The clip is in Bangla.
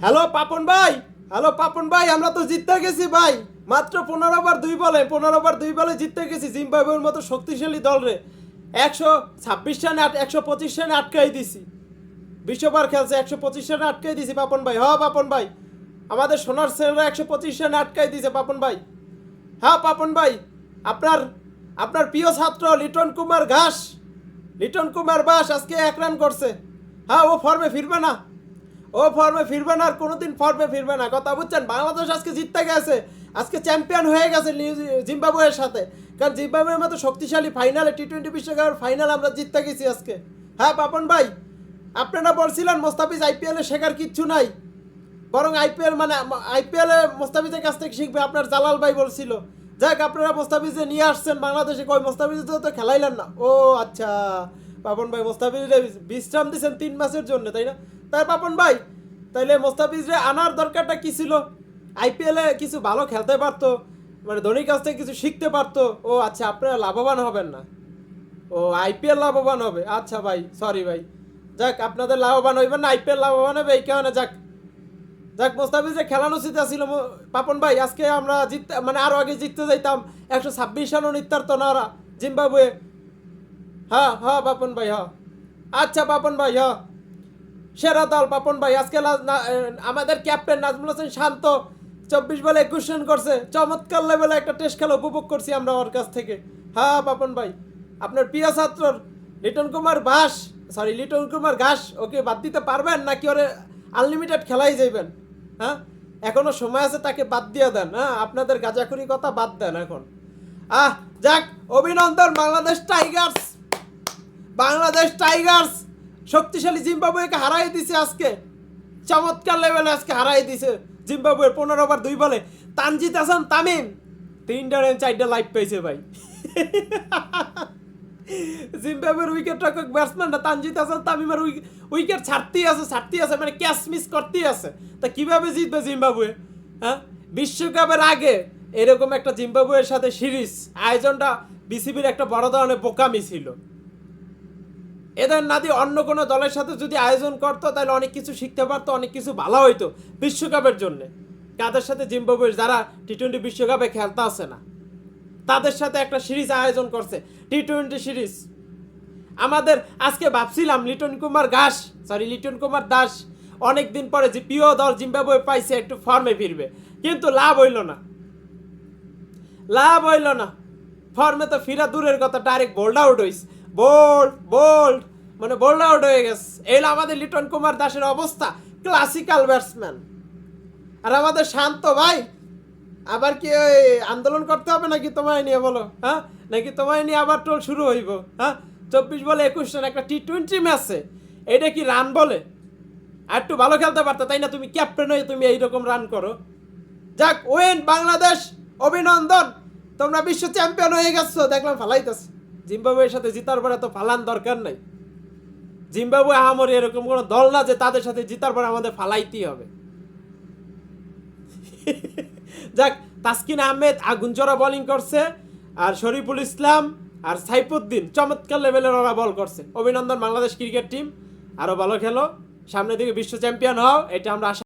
হ্যালো পাপন ভাই, হ্যালো পাপন ভাই, আমরা তো জিততে গেছি ভাই। মাত্র 15 ওভার 2 বলে 15 ওভার 2 বলে জিততে গেছি জিম্বাবুয়ের মতো শক্তিশালী দল রে। 126 রানে 125 রানে আটকাই দিছি। 20 ওভার খেলছে, 125 রানে আটকাই দিছি পাপন ভাই। হ্যাঁ পাপন ভাই, আমাদের সোনার ছেলেরা 125 রানে আটকাই দিছে পাপন ভাই। হ্যাঁ পাপন ভাই, আপনার আপনার প্রিয় ছাত্র লিটন কুমার ঘাস আজকে 1 রান করছে। হ্যাঁ, ও ফর্মে ফিরবে না, ও ফর্মে ফিরবে না, আর কোনোদিন ফর্মে ফিরবে না, কথা বুঝছেন? বাংলাদেশ আজকে জিততে গেছে, আজকে চ্যাম্পিয়ন হয়ে গেছে জিম্বাবুয়ের সাথে। কারণ জিম্বাবুয়ের মতো শক্তিশালী ফাইনালে, টি-20 বিশ্বকাপের ফাইনাল আমরা জিততে গেছি আজকে। হ্যাঁ পাপন ভাই, আপনারা বলছিলেন মোস্তাফিজ আইপিএলে শেখার কিচ্ছু নাই, বরং আইপিএলে মোস্তাফিজের কাছ থেকে শিখবে, আপনার জালাল ভাই বলছিল। যাক, আপনারা মোস্তাফিজে নিয়ে আসছেন বাংলাদেশে, কই মোস্তাফিজ তো খেলাইলেন না। ও আচ্ছা পাপন ভাই, মোস্তাফিজরে বিশ্রাম দিয়েছেন 3 ম্যাচের জন্য, তাই না? তাই পাপন ভাই, তাইলে মোস্তাফিজরে আনার দরকারটা কি ছিল? আইপিএলে কিছু ভালো খেলতে পারতো, মানে ধোনির কাছ থেকে কিছু শিখতে পারতো। ও আচ্ছা, আপনারা লাভবান হবেন না, ও আইপিএল লাভবান হবে। আচ্ছা ভাই, সরি ভাই। যাক, আপনাদের লাভবান হইবেন না, আইপিএল লাভবান হবে, এই কারণে। যাক যাক, মোস্তাফিজের খেলানো উচিত ছিল পাপন ভাই। আজকে আমরা জিততে, মানে আরো আগে জিততে যাইতাম। 126 রানও নিতারতো না ওরা, জিম্বাবুয়ে। হ্যাঁ হ্যাঁ পাপন ভাই, হ্যাঁ। আচ্ছা পাপন ভাই, হ্যাঁ, সেরা দল পাপন ভাই। আজকে আমাদের ক্যাপ্টেন নাজমুল হোসেন শান্ত 24 বলে 21 রান করছে। চমৎকার লেভেলে একটা টেস্ট খেলা উপভোগ করছি আমরা ওর কাছ থেকে। হ্যাঁ পাপন ভাই, আপনার প্রিয় ছাত্র লিটন কুমার ঘাস, ওকে বাদ দিতে পারবেন নাকি ওরে আনলিমিটেড খেলাই যাইবেন? হ্যাঁ, এখনো সময় আছে, তাকে বাদ দিয়ে দেন। হ্যাঁ, আপনাদের গাজাখুরি কথা বাদ দেন এখন। যাক, অভিনন্দন বাংলাদেশ টাইগার্স শক্তিশালী জিম্বাবুয়েকে হারাই দিছে আজকে। চমৎকার লেভেলে আজকে হারাই দিছে জিম্বাবুয়ের 15 ওভার 2 বলে। তানজিদ হাসান তামিম 3টা রান 4টা লাইফ পেয়েছে ভাই। জিম্বাবুয়ের উইকেট রক্ষক ব্যাটসম্যানটা তানজিদ হাসান তামিমের উইকেট ছাড়তেই আছে, মানে ক্যাচ মিস করতেই আছে। তা কিভাবে জিতবে জিম্বাবুয়ে? হ্যাঁ, বিশ্বকাপের আগে এরকম একটা জিম্বাবুয়ের সাথে সিরিজ আয়োজনটা বিসিবির একটা বড় ধরনের বোকামি ছিল। এদের নাদি অন্য কোনো দলের সাথে যদি আয়োজন করতো, তাহলে অনেক কিছু শিখতে পারতো, অনেক কিছু ভালো হইতো বিশ্বকাপের জন্য। কাদের সাথে? জিম্বাবুয়ের, যারা টি-20 বিশ্বকাপে খেলতে আসে না, তাদের সাথে একটা সিরিজ আয়োজন করছে, টি-20 সিরিজ। আমাদের আজকে ভাবছিলাম লিটন কুমার দাস অনেক দিন পরে যে প্রিয় দল জিম্বাবুয়ে পাইছে, একটু ফর্মে ফিরবে, কিন্তু লাভ হইল না। ফর্মে তো ফিরা দূরের কথা, ডাইরেক্ট বোল্ড আউট হইছে। বোল্ড আউট হয়ে গেছে। এই আমাদের লিটন কুমার দাসের অবস্থা, ক্লাসিক্যাল ব্যাটসম্যান। আর আমাদের শান্ত ভাই, আবার কি ওই আন্দোলন করতে হবে নাকি তোমায় নিয়ে, বলো? হ্যাঁ, নাকি তোমায় নিয়ে আবার টোল শুরু হইব? হ্যাঁ, 24 বলে 21 রান একটা টি-20 ম্যাচে, এটা কি রান বলে? আর একটু ভালো খেলতে পারতো, তাই না? তুমি ক্যাপ্টেন হয়ে তুমি এইরকম রান করো। যাক, বাংলাদেশ, অভিনন্দন, তোমরা বিশ্ব চ্যাম্পিয়ন হয়ে গেছো। দেখলাম ফালাইতেছে জিম্বাবুয়ের সাথে জিতার পরে, তো ফালান দরকার নাই। জিম্বাবুয়ে আহামরি এরকম কোনো দল না যে তাদের সাথে জিতার পরে আমাদের ফালাইতেই হবে। যাক, তাসকিন আহমেদ আগুনচড়া বোলিং করছে, আর শরীফুল ইসলাম আর সাইফুদ্দিন চমৎকার লেভেলের ওরা বল করছে। অভিনন্দন বাংলাদেশ ক্রিকেট টিম, আরো ভালো খেলো, সামনের দিকে বিশ্ব চ্যাম্পিয়ন হও, এটা আমরা আশা